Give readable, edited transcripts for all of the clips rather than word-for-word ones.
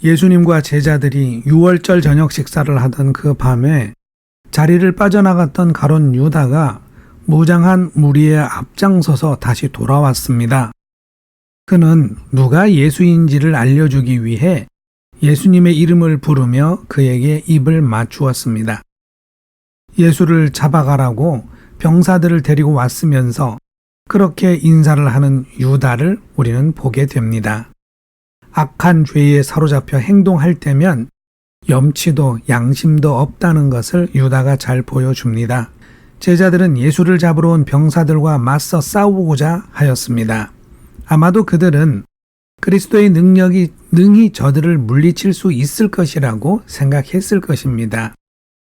예수님과 제자들이 유월절 저녁 식사를 하던 그 밤에 자리를 빠져나갔던 가룟 유다가 무장한 무리에 앞장서서 다시 돌아왔습니다. 그는 누가 예수인지를 알려주기 위해 예수님의 이름을 부르며 그에게 입을 맞추었습니다. 예수를 잡아가라고 병사들을 데리고 왔으면서 그렇게 인사를 하는 유다를 우리는 보게 됩니다. 악한 죄에 사로잡혀 행동할 때면 염치도 양심도 없다는 것을 유다가 잘 보여줍니다. 제자들은 예수를 잡으러 온 병사들과 맞서 싸우고자 하였습니다. 아마도 그들은 그리스도의 능력이 능히 저들을 물리칠 수 있을 것이라고 생각했을 것입니다.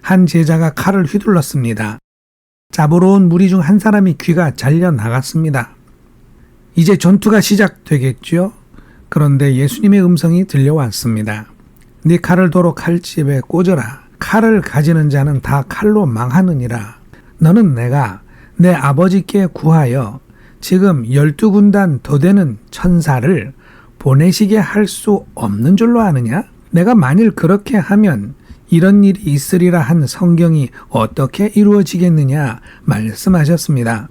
한 제자가 칼을 휘둘렀습니다. 잡으러 온 무리 중 한 사람이 귀가 잘려 나갔습니다. 이제 전투가 시작되겠지요? 그런데 예수님의 음성이 들려왔습니다. 네 칼을 도로 칼집에 꽂으라. 칼을 가지는 자는 다 칼로 망하느니라. 너는 내가 내 아버지께 구하여 지금 12군단 더 되는 천사를 보내시게 할 수 없는 줄로 아느냐? 내가 만일 그렇게 하면 이런 일이 있으리라 한 성경이 어떻게 이루어지겠느냐 말씀하셨습니다.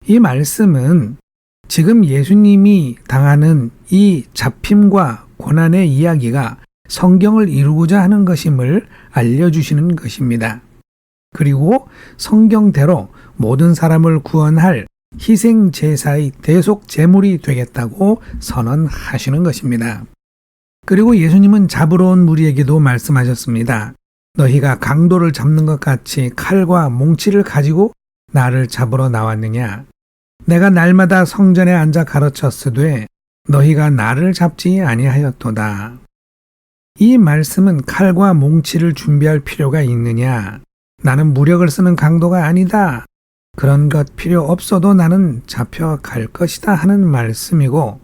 이 말씀은 지금 예수님이 당하는 이 잡힘과 고난의 이야기가 성경을 이루고자 하는 것임을 알려주시는 것입니다. 그리고 성경대로 모든 사람을 구원할 희생 제사의 대속 제물이 되겠다고 선언하시는 것입니다. 그리고 예수님은 잡으러 온 무리에게도 말씀하셨습니다. 너희가 강도를 잡는 것 같이 칼과 몽치를 가지고 나를 잡으러 나왔느냐? 내가 날마다 성전에 앉아 가르쳤으되 너희가 나를 잡지 아니하였도다. 이 말씀은 칼과 몽치를 준비할 필요가 있느냐? 나는 무력을 쓰는 강도가 아니다. 그런 것 필요 없어도 나는 잡혀갈 것이다 하는 말씀이고,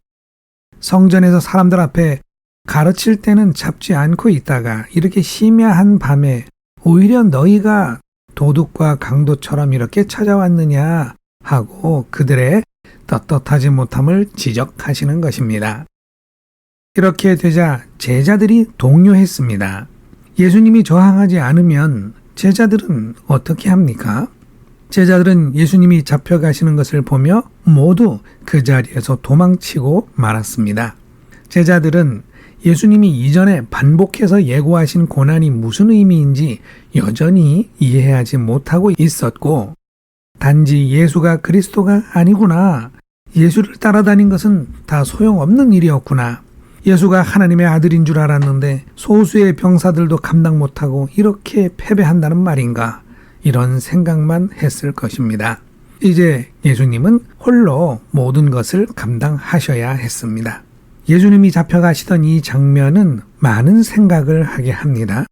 성전에서 사람들 앞에 가르칠 때는 잡지 않고 있다가 이렇게 심야한 밤에 오히려 너희가 도둑과 강도처럼 이렇게 찾아왔느냐 하고 그들의 떳떳하지 못함을 지적하시는 것입니다. 이렇게 되자 제자들이 동요했습니다. 예수님이 저항하지 않으면 제자들은 어떻게 합니까? 제자들은 예수님이 잡혀가시는 것을 보며 모두 그 자리에서 도망치고 말았습니다. 제자들은 예수님이 이전에 반복해서 예고하신 고난이 무슨 의미인지 여전히 이해하지 못하고 있었고, 단지 예수가 그리스도가 아니구나, 예수를 따라다닌 것은 다 소용없는 일이었구나, 예수가 하나님의 아들인 줄 알았는데 소수의 병사들도 감당 못하고 이렇게 패배한다는 말인가, 이런 생각만 했을 것입니다. 이제 예수님은 홀로 모든 것을 감당하셔야 했습니다. 예수님이 잡혀가시던 이 장면은 많은 생각을 하게 합니다.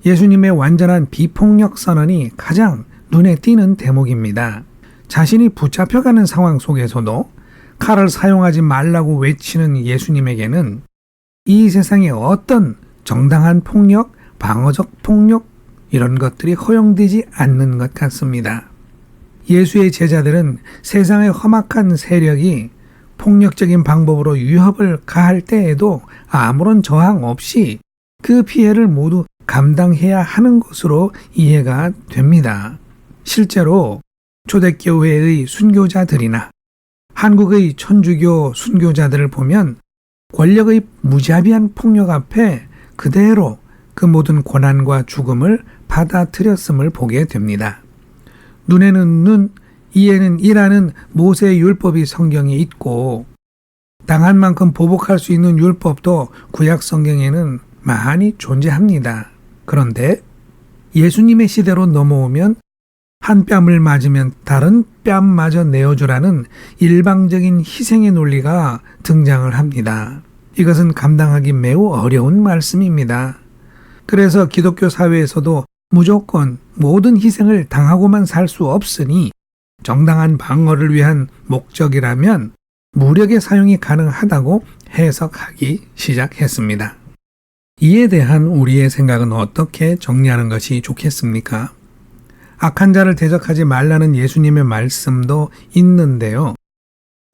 예수님의 완전한 비폭력 선언이 가장 눈에 띄는 대목입니다. 자신이 붙잡혀가는 상황 속에서도 칼을 사용하지 말라고 외치는 예수님에게는 이 세상에 어떤 정당한 폭력, 방어적 폭력 이런 것들이 허용되지 않는 것 같습니다. 예수의 제자들은 세상의 험악한 세력이 폭력적인 방법으로 위협을 가할 때에도 아무런 저항 없이 그 피해를 모두 감당해야 하는 것으로 이해가 됩니다. 실제로 초대교회의 순교자들이나 한국의 천주교 순교자들을 보면 권력의 무자비한 폭력 앞에 그대로 그 모든 고난과 죽음을 받아들였음을 보게 됩니다. 눈에는 눈, 이에는 이라는 모세의 율법이 성경에 있고, 당한 만큼 보복할 수 있는 율법도 구약 성경에는 많이 존재합니다. 그런데 예수님의 시대로 넘어오면 한 뺨을 맞으면 다른 뺨마저 내어주라는 일방적인 희생의 논리가 등장을 합니다. 이것은 감당하기 매우 어려운 말씀입니다. 그래서 기독교 사회에서도 무조건 모든 희생을 당하고만 살 수 없으니 정당한 방어를 위한 목적이라면 무력의 사용이 가능하다고 해석하기 시작했습니다. 이에 대한 우리의 생각은 어떻게 정리하는 것이 좋겠습니까? 악한 자를 대적하지 말라는 예수님의 말씀도 있는데요.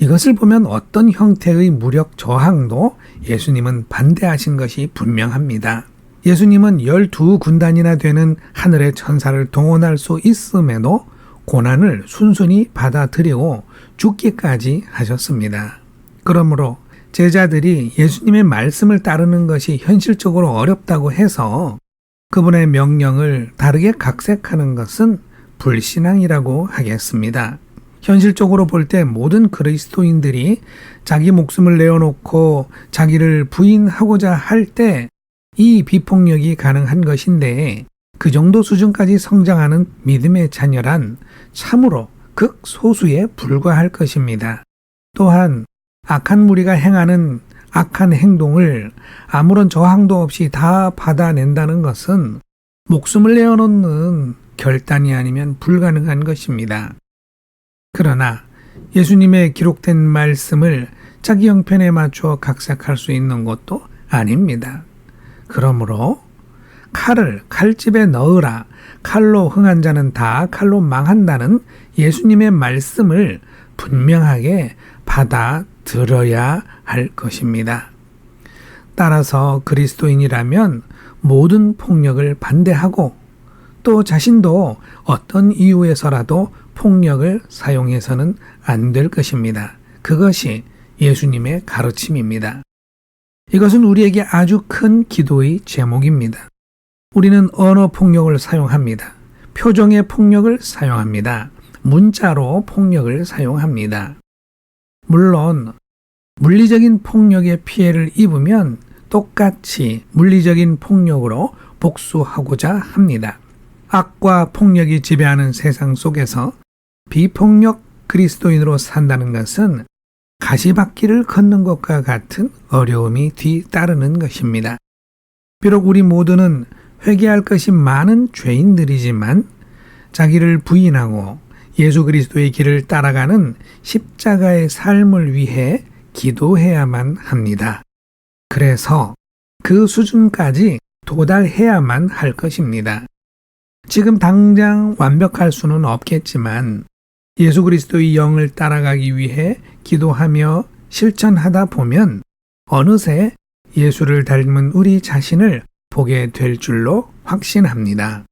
이것을 보면 어떤 형태의 무력 저항도 예수님은 반대하신 것이 분명합니다. 예수님은 12군단이나 되는 하늘의 천사를 동원할 수 있음에도 고난을 순순히 받아들이고 죽기까지 하셨습니다. 그러므로 제자들이 예수님의 말씀을 따르는 것이 현실적으로 어렵다고 해서 그분의 명령을 다르게 각색하는 것은 불신앙이라고 하겠습니다. 현실적으로 볼 때 모든 그리스도인들이 자기 목숨을 내어놓고 자기를 부인하고자 할 때 이 비폭력이 가능한 것인데 그 정도 수준까지 성장하는 믿음의 자녀란 참으로 극소수에 불과할 것입니다. 또한 악한 무리가 행하는 악한 행동을 아무런 저항도 없이 다 받아낸다는 것은 목숨을 내어놓는 결단이 아니면 불가능한 것입니다. 그러나 예수님의 기록된 말씀을 자기 형편에 맞춰 각색할 수 있는 것도 아닙니다. 그러므로 칼을 칼집에 넣으라, 칼로 흥한 자는 다 칼로 망한다는 예수님의 말씀을 분명하게 받아들여야 할 것입니다. 따라서 그리스도인이라면 모든 폭력을 반대하고 또 자신도 어떤 이유에서라도 폭력을 사용해서는 안 될 것입니다. 그것이 예수님의 가르침입니다. 이것은 우리에게 아주 큰 기도의 제목입니다. 우리는 언어 폭력을 사용합니다. 표정의 폭력을 사용합니다. 문자로 폭력을 사용합니다. 물론 물리적인 폭력의 피해를 입으면 똑같이 물리적인 폭력으로 복수하고자 합니다. 악과 폭력이 지배하는 세상 속에서 비폭력 그리스도인으로 산다는 것은 가시밭길을 걷는 것과 같은 어려움이 뒤따르는 것입니다. 비록 우리 모두는 회개할 것이 많은 죄인들이지만 자기를 부인하고 예수 그리스도의 길을 따라가는 십자가의 삶을 위해 기도해야만 합니다. 그래서 그 수준까지 도달해야만 할 것입니다. 지금 당장 완벽할 수는 없겠지만 예수 그리스도의 영을 따라가기 위해 기도하며 실천하다 보면 어느새 예수를 닮은 우리 자신을 보게 될 줄로 확신합니다.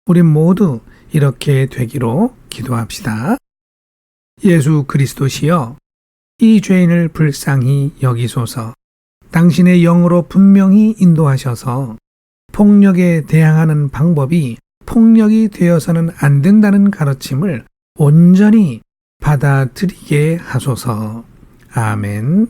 우리 모두 이렇게 되기로 기도합시다. 예수 그리스도시여, 이 죄인을 불쌍히 여기소서. 당신의 영으로 분명히 인도하셔서 폭력에 대항하는 방법이 폭력이 되어서는 안 된다는 가르침을 온전히 받아들이게 하소서. 아멘.